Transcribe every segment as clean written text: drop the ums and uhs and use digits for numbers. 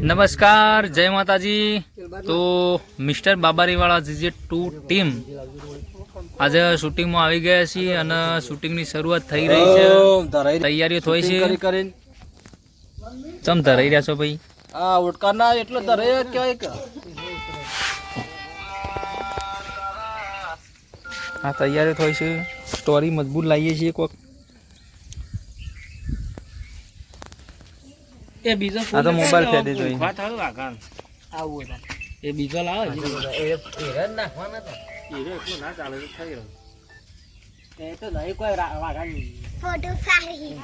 નમસ્કાર, જય માતાજી। તો મિસ્ટર બાબારીવાળા GZ2 ટીમ આજે શૂટિંગમાં આવી ગયા છીએ અને શૂટિંગની શરૂઆત થઈ રહી છે। તૈયારીઓ થઈ છે। ચમ ધરાઈ રહ્યા છો ભાઈ? આ ઓટકાના એટલો ધરાય કહેવાય કે આ તૈયારીઓ થઈ છે। સ્ટોરી મજબૂત લાવીએ છીએ કોક। એ બીજો આ તો મોબાઈલ ફેદે તો વાત હાલો આગળ આવું એ બીજો લાવો એ હેરન નાખવાના તો હીરો એટલું ના ચાલે તો થઈ રહ્યો એ તો નહીં કોઈ વાગણ ફોટો પાડી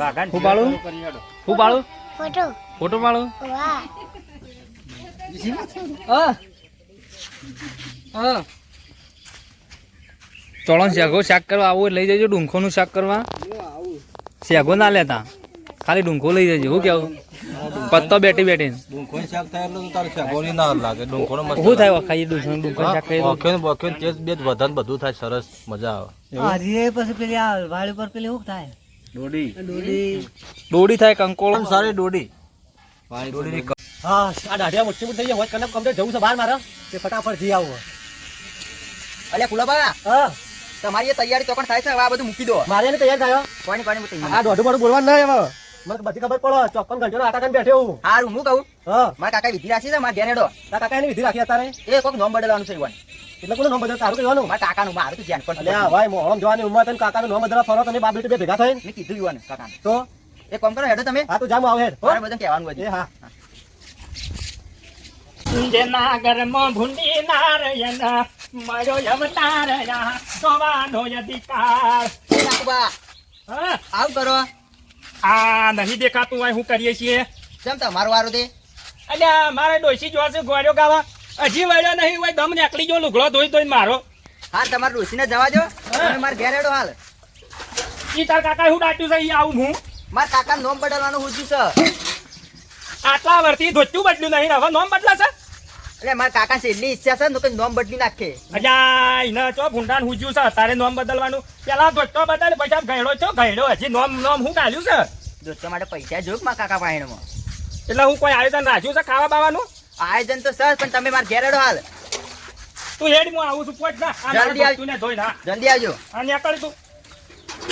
વાગણ હું પાડું ફોટો ફોટો પાડું વાહ હા ચોળણ શાકો શાક કરવા આવું લઈ જજો। ડુંખોનું શાક કરવા શાકો ના લેતા, ખાલી ડુંખો લઈ જજો। હું કેવું પત્તો બેઠી બેઠી ડુંખોનું શાક થાય એટલે તારે શાકોની ના લાગે। ડુંખોનો મસ્ત શું થાય ખાઈ ડુંખો શાક ખાઈ ઓકેન બોકેન તેજ બેજ વધન બધું થાય, સરસ મજા આવે। હરીએ પછી પેલી આ વાડી પર પેલી શું થાય? દોડી થાય, કંકોળો સારી દોડી દોડીની હા આ દાઢિયા મોટી મોટી થઈ જાય હોય કને કમ્પ્લીટ જવું છે બહાર મારે તે ફટાફટ જી આવો। અલ્યા કુલાબા, હા તમારી તૈયારી તો પણ થાય છે, હવે આ બધું મૂકી દો। મારે એને તૈયાર થયો કોની કોની મૂકી આ દોઢું મોડું બોલવાનું નહીં હવે મને બધી ખબર પડો 54 ઘંટાનો આટા કરીને બેઠો હું। હારું હું કહું, હા મારા કાકા વિધિ રાખી છે, મારા ઘેર હેડો। તારા કાકા એની વિધિ રાખી અત્યારે એ કોઈક નોમ બદલવાનું છે ઈવન। એટલે કોનું નામ બદલ તારું કહેવાનું? મારા કાકાનું મારું તો ધ્યાન પણ અલ્યા ભાઈ મોહમ જોવાની ઉંમર તને કાકાનું નામ બદલવા ફરો તને બાપ બેટી બે ભેગા થઈને મેં કીધું ઈવન કાકાને। તો એ કોમ કરો, હેડો તમે। હા તું જામ આવ હેડ હો મારે બધું કહેવાનું એ હતું। હા જેના ઘરમાં ભૂંડી નારાયણ મારો અવતાર સોવાનો અધિકાર। કાકુબા હા, આવ કરો, આ નહીં દેખાતું હોય શું કરીએ છીએ? જેમ તમારો વારો દે। અલ્યા મારે ડોસી જોશે ગોળ્યો ગાવા હજી વળ્યો નહીં હોય, દમ નીકળી ગયો લુગડો ધોઈ ધોઈ મારો। હા તમારે ડોસીને જવા દો, તમે મારા ઘેર હેડો હાલ। ઈ તાર કાકા શું ડાટ્યું છે? ઈ આવું હું મારા કાકા નોમ બદલવાનું હુજ્યું છે। આટલા વર્ષથી ધોતું બદલ્યું નહીં, હવે નોમ બદલાશે? એટલે મારા કાકા છે એટલી ઈચ્છા છે ને તો નોમ બદલી નાખે। અલ્યા એને ચો ભૂંડાન હુજ્યું છે, તારે નોમ બદલવાનું? પેલા ધોતો બદલ પછી ગયડો છો ગયડો હજી નોમ નોમ હું ગાલ્યું છે? દોસ્તો માટે પૈસા જોયું મારા કાકા પાણીમાં। એટલે હું કોઈ આયોજન રાખ્યું છે ખાવા બાવાનું? આયોજન તો સર, પણ તમે મારા ઘેર હેડો હાલ, તું હેડ હું આવું છું પોચ ના જલ્દી આવ। તું ને ધોઈ ના જલ્દી આવજો। આ નીકળ તું।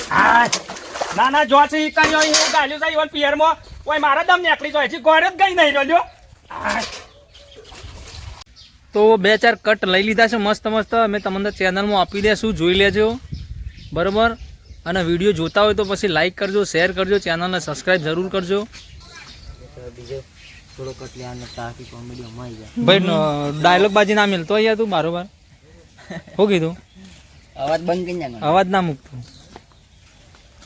હા ના ના જોસી કર્યો હું ગાલ્યું છે ઈવન પિયરમાં ઓય મારા દમ નીકળી જાય છે, ગોળ જ ગઈ નહીં રહ્યો। તો બે ચાર કટ લઈ લીધા છે મસ્ત મસ્ત, અમે તમને ચેનલમાં આપી દેશું, જોઈ લેજો બરાબર। અને વિડીયો જોતા હોય તો પછી લાઈક કરજો, શેર કરજો, ચેનલને સબસ્ક્રાઈબ જરૂર કરજો ભાઈ। ડાયલોગ બાજી ના મિલતો અહીંયા તું બરોબર શું કીધું? અવાજ બંધ કરી નાખો। અવાજ ના મૂકતો,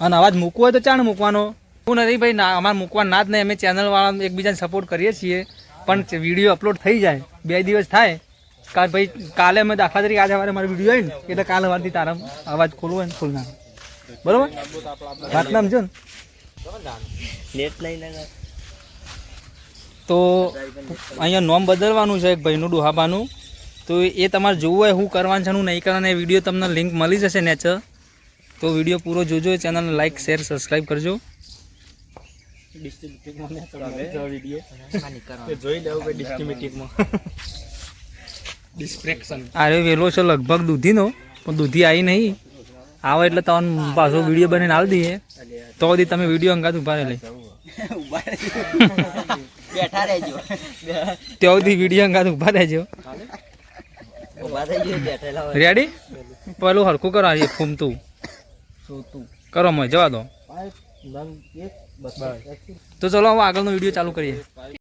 અને અવાજ મૂકવો હોય તો ચાણ મૂકવાનો, હું નથી ભાઈ ના અમારે મૂકવા ના જ નહીં। અમે ચેનલ વાળા એકબીજાને સપોર્ટ કરીએ છીએ, પણ વિડીયો અપલોડ થઈ જાય 2 દિવસ થાય કાલ ભાઈ કાલે અમે દાખલા તરીકે આજે સવારે મારો વિડીયો આવી ને એટલે કાલે સવારથી તારા અવાજ ખોલવો હોય ને ખોલ નાખો બરાબર। વાત નામ જો ને તો અહીંયા નોમ બદલવાનું છે એક ભાઈનું ડોહાબાનું, તો એ તમારે જોવું હોય શું કરવાનું છે શું નહીં કરવાનું, એ વિડીયો તમને લિંક મળી જશે નેચર। તો વિડીયો પૂરો જોજો, ચેનલને લાઈક શેર સબસ્ક્રાઈબ કરજો। અરે વેલો છે લગભગ દૂધીનો, પણ દૂધી આવી નહીં, આવે એટલે તમને પાછો વિડીયો બનીને આવી દઈએ, તો બધી તમે વિડીયો અંગાત ઉભા રહે બેઠા રહેજો, ત્યાં સુધી વિડીયો અંગાત ઉભા રહેજો। ઉભા થઈ ગયો બેઠેલા હોય। રેડી? પેલું હરખું કરો, ફૂમતું કરો મય જવા દો। તો ચલો હવે આગળનો વિડીયો ચાલુ કરીએ।